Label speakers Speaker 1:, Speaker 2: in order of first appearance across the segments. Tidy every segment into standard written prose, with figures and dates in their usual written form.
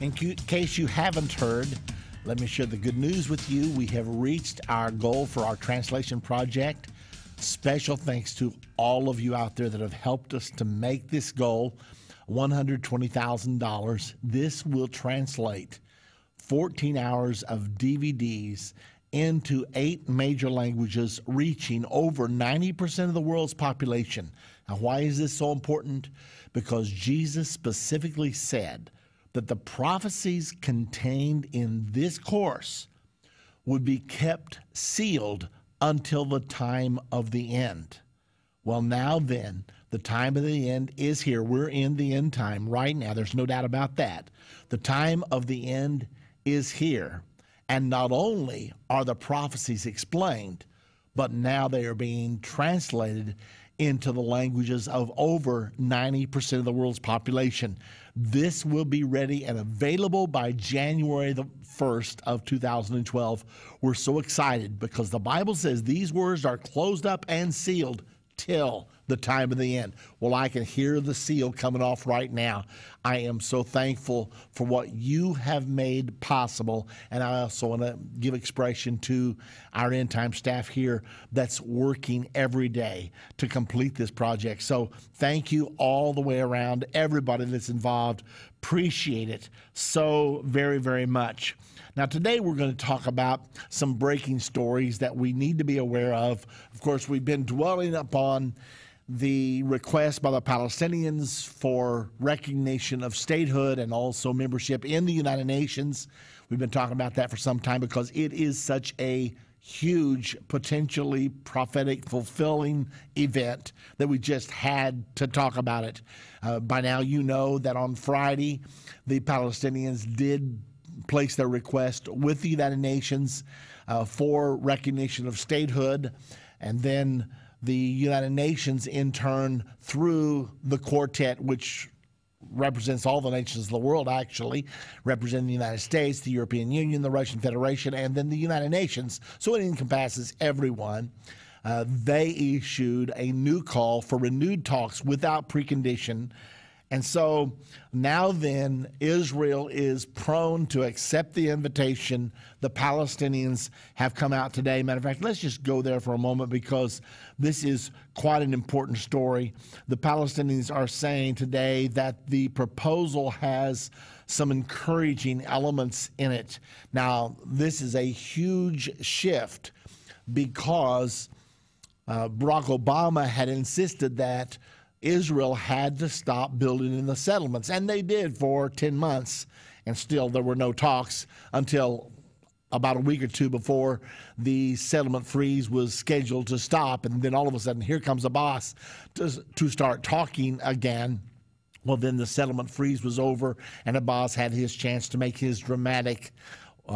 Speaker 1: In case you haven't heard, let me share the good news with you. We have reached our goal for our translation project. Special thanks to all of you out there that have helped us to make this goal, $120,000. This will translate 14 hours of DVDs into 8 major languages, reaching over 90% of the world's population. Now, why is this so important? Because Jesus specifically said that the prophecies contained in this course would be kept sealed until the time of the end. Well, now then, the time of the end is here. We're in the end time right now. There's no doubt about that. The time of the end is here. And not only are the prophecies explained, but now they are being translated into the languages of over 90% of the world's population. This will be ready and available by January the 1st of 2012. We're so excited because the Bible says these words are closed up and sealed till the time of the end. Well, I can hear the seal coming off right now. I am so thankful for what you have made possible, and I also want to give expression to our end time staff here that's working every day to complete this project. So thank you all the way around, everybody that's involved. Appreciate it so very, very much. Now, today we're going to talk about some breaking stories that we need to be aware of. Of course, we've been dwelling upon the request by the Palestinians for recognition of statehood and also membership in the United Nations. We've been talking about that for some time because it is such a huge, potentially prophetic, fulfilling event that we just had to talk about it. By now, you know that on Friday, the Palestinians did place their request with the United Nations for recognition of statehood, and then the United Nations in turn through the quartet, which represents all the nations of the world, actually, representing the United States, the European Union, the Russian Federation, and then the United Nations. So it encompasses everyone. They issued a new call for renewed talks without precondition. And so now then, Israel is prone to accept the invitation. The Palestinians have come out today. Matter of fact, let's just go there for a moment because this is quite an important story. The Palestinians are saying today that the proposal has some encouraging elements in it. Now, this is a huge shift because Barack Obama had insisted that Israel had to stop building in the settlements, and they did for 10 months, and still there were no talks until about a week or two before the settlement freeze was scheduled to stop, and then all of a sudden here comes a boss to start talking again. Well, then the settlement freeze was over, and Abbas had his chance to make his dramatic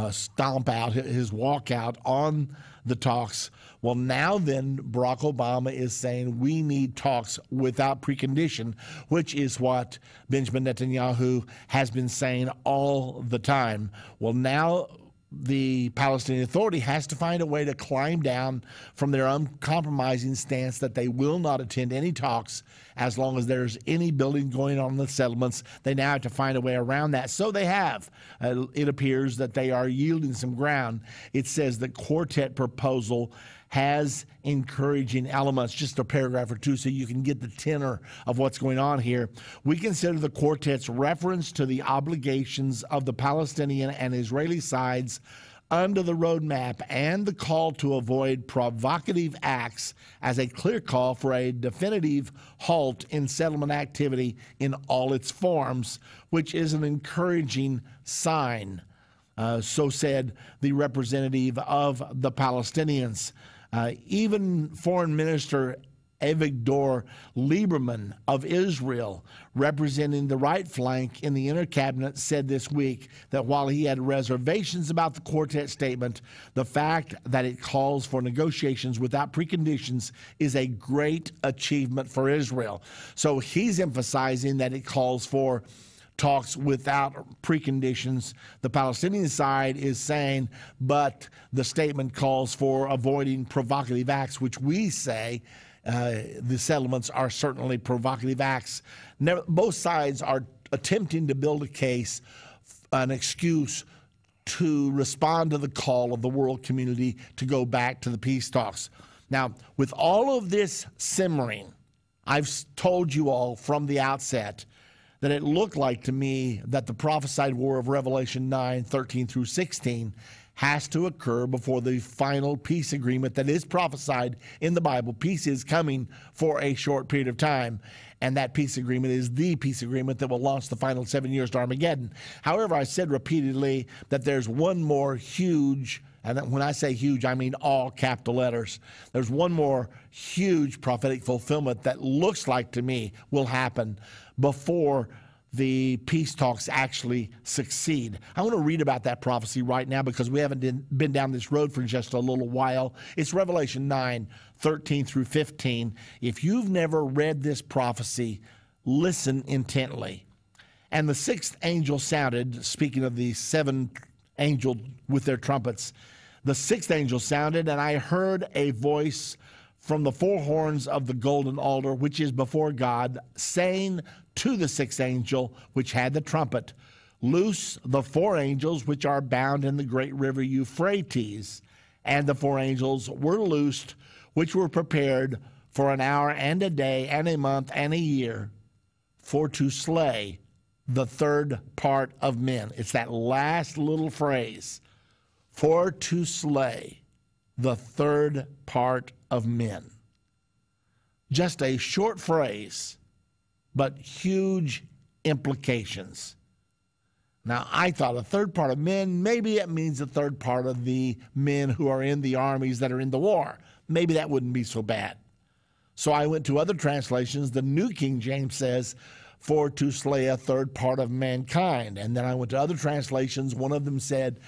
Speaker 1: stomp out, his walkout on the talks. Well, now then, Barack Obama is saying we need talks without precondition, which is what Benjamin Netanyahu has been saying all the time. Well, now the Palestinian Authority has to find a way to climb down from their uncompromising stance that they will not attend any talks as long as there's any building going on in the settlements. They now have to find a way around that. So they have. It appears that they are yielding some ground. It says the quartet proposal has encouraging elements. Just a paragraph or two so you can get the tenor of what's going on here. We consider the quartet's reference to the obligations of the Palestinian and Israeli sides under the roadmap and the call to avoid provocative acts as a clear call for a definitive halt in settlement activity in all its forms, which is an encouraging sign. So said the representative of the Palestinians. Even Foreign Minister Avigdor Lieberman of Israel, representing the right flank in the inner cabinet, said this week that while he had reservations about the quartet statement, the fact that it calls for negotiations without preconditions is a great achievement for Israel. So he's emphasizing that it calls for talks without preconditions. The Palestinian side is saying, but the statement calls for avoiding provocative acts, which we say the settlements are certainly provocative acts. Both sides are attempting to build a case an excuse to respond to the call of the world community to go back to the peace talks. Now, with all of this simmering, I've told you all from the outset that it looked like to me that the prophesied war of Revelation 9:13 through 16 has to occur before the final peace agreement that is prophesied in the Bible. Peace is coming for a short period of time, and that peace agreement is the peace agreement that will launch the final 7 years to Armageddon. However, I said repeatedly that there's one more huge, and when I say huge, I mean all capital letters. There's one more huge prophetic fulfillment that looks like to me will happen before the peace talks actually succeed. I want to read about that prophecy right now because we haven't been down this road for just a little while. It's Revelation 9:13 through 15. If you've never read this prophecy, listen intently. And the sixth angel sounded, speaking of the seven angels with their trumpets, the sixth angel sounded, and I heard a voice from the four horns of the golden altar, which is before God, saying to the sixth angel, which had the trumpet, loose the four angels which are bound in the great river Euphrates. And the four angels were loosed, which were prepared for an hour and a day and a month and a year, for to slay the third part of men. It's that last little phrase, for to slay the third part of men. Just a short phrase, but huge implications. Now, I thought a third part of men, maybe it means a third part of the men who are in the armies that are in the war. Maybe that wouldn't be so bad. So I went to other translations. The New King James says, for to slay a third part of mankind. And then I went to other translations. One of them said,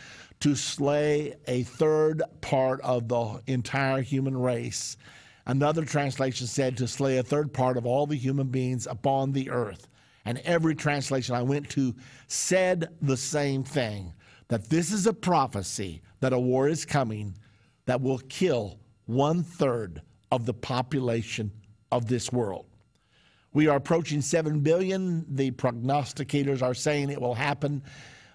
Speaker 1: to slay a third part of the entire human race. Another translation said to slay a third part of all the human beings upon the earth. And every translation I went to said the same thing, that this is a prophecy that a war is coming that will kill 1/3 of the population of this world. We are approaching 7 billion. The prognosticators are saying it will happen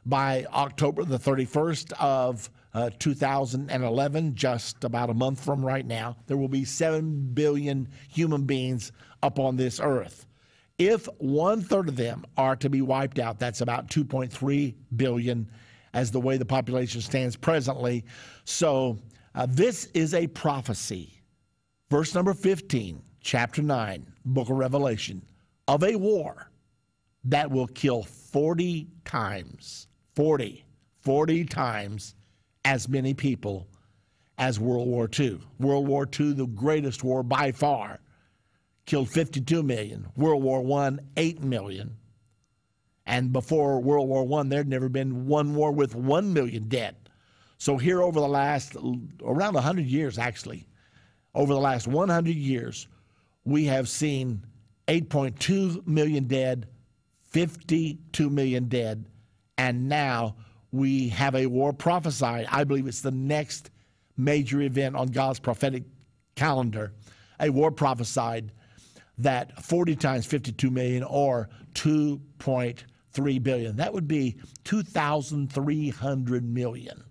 Speaker 1: by October the 31st of 2011, just about a month from right now. There will be 7 billion human beings upon this earth. If 1/3 of them are to be wiped out, that's about 2.3 billion as the way the population stands presently. So this is a prophecy. Verse number 15, chapter 9, book of Revelation, of a war that will kill 40 times, 40 times as many people as World War II. World War II, the greatest war by far, killed 52 million. World War I, 8 million. And before World War I, there'd never been one war with 1 million dead. So here over the last, around 100 years actually, over the last 100 years, we have seen 8.2 million dead, 52 million dead, and now we have a war prophesied. I believe it's the next major event on God's prophetic calendar, a war prophesied that 40 times 52 million or 2.3 billion. That would be 2,300 million.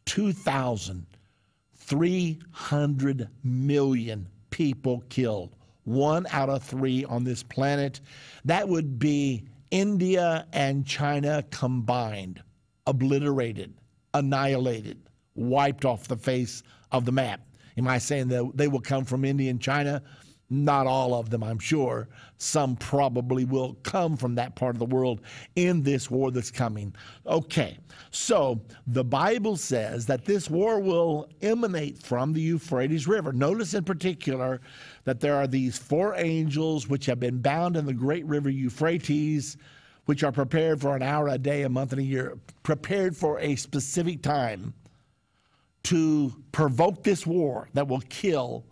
Speaker 1: 2,300 million people killed. 1 out of 3 on this planet. That would be India and China combined, obliterated, annihilated, wiped off the face of the map. Am I saying that they will come from India and China? Not all of them, I'm sure. Some probably will come from that part of the world in this war that's coming. Okay, so the Bible says that this war will emanate from the Euphrates River. Notice in particular that there are these 4 angels which have been bound in the great river Euphrates, which are prepared for an hour, a day, a month, and a year, prepared for a specific time to provoke this war that will kill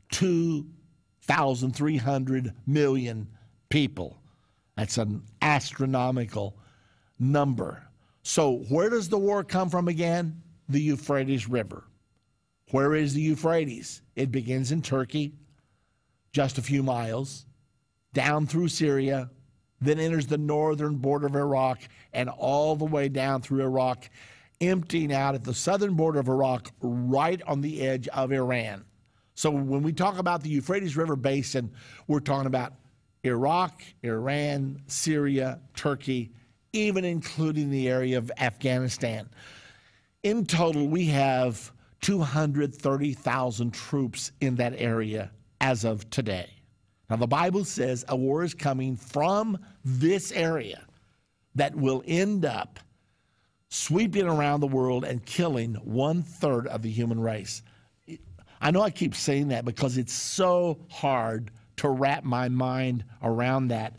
Speaker 1: 2,300 million people. That's an astronomical number. So where does the war come from again? The Euphrates River. Where is the Euphrates? It begins in Turkey, just a few miles, down through Syria, then enters the northern border of Iraq and all the way down through Iraq, emptying out at the southern border of Iraq, right on the edge of Iran. So when we talk about the Euphrates River Basin, we're talking about Iraq, Iran, Syria, Turkey, even including the area of Afghanistan. In total, we have 230,000 troops in that area as of today. Now, the Bible says a war is coming from this area that will end up sweeping around the world and killing 1/3 of the human race. I know I keep saying that because it's so hard to wrap my mind around that.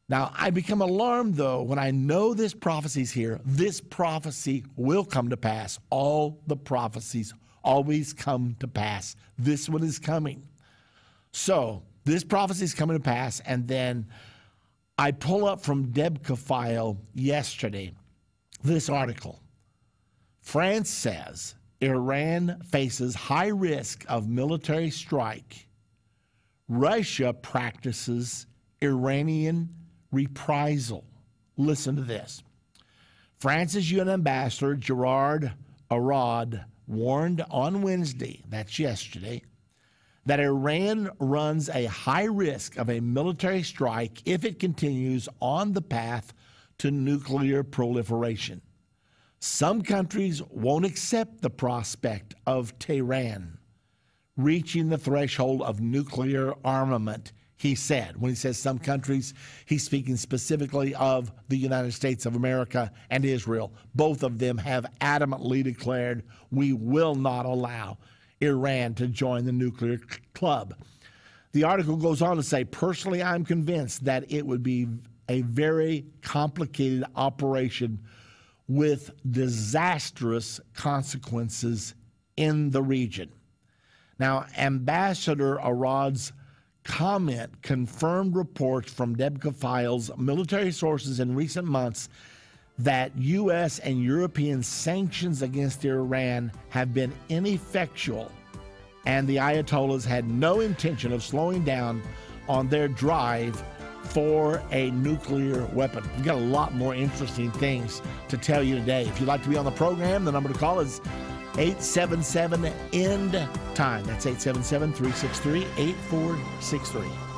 Speaker 1: Now, I become alarmed, though, when I know this prophecy's here. This prophecy will come to pass. All the prophecies always come to pass. This one is coming. So, this prophecy is coming to pass, and then I pull up from Debka File yesterday this article. France says Iran faces high risk of military strike. Russia practices Iranian reprisal. Listen to this. France's UN ambassador, Gerard Arad, warned on Wednesday, that's yesterday, that Iran runs a high risk of a military strike if it continues on the path to nuclear proliferation. Some countries won't accept the prospect of Tehran reaching the threshold of nuclear armament, he said. When he says some countries, he's speaking specifically of the United States of America and Israel. Both of them have adamantly declared, we will not allow Iran to join the nuclear club. The article goes on to say, personally, I'm convinced that it would be a very complicated operation with disastrous consequences in the region. Now, Ambassador Arad's comment confirmed reports from Debka Files military sources in recent months that U.S. and European sanctions against Iran have been ineffectual, and the Ayatollahs had no intention of slowing down on their drive for a nuclear weapon. We've got a lot more interesting things to tell you today. If you'd like to be on the program, the number to call is 877-END-TIME. That's 877-363-8463.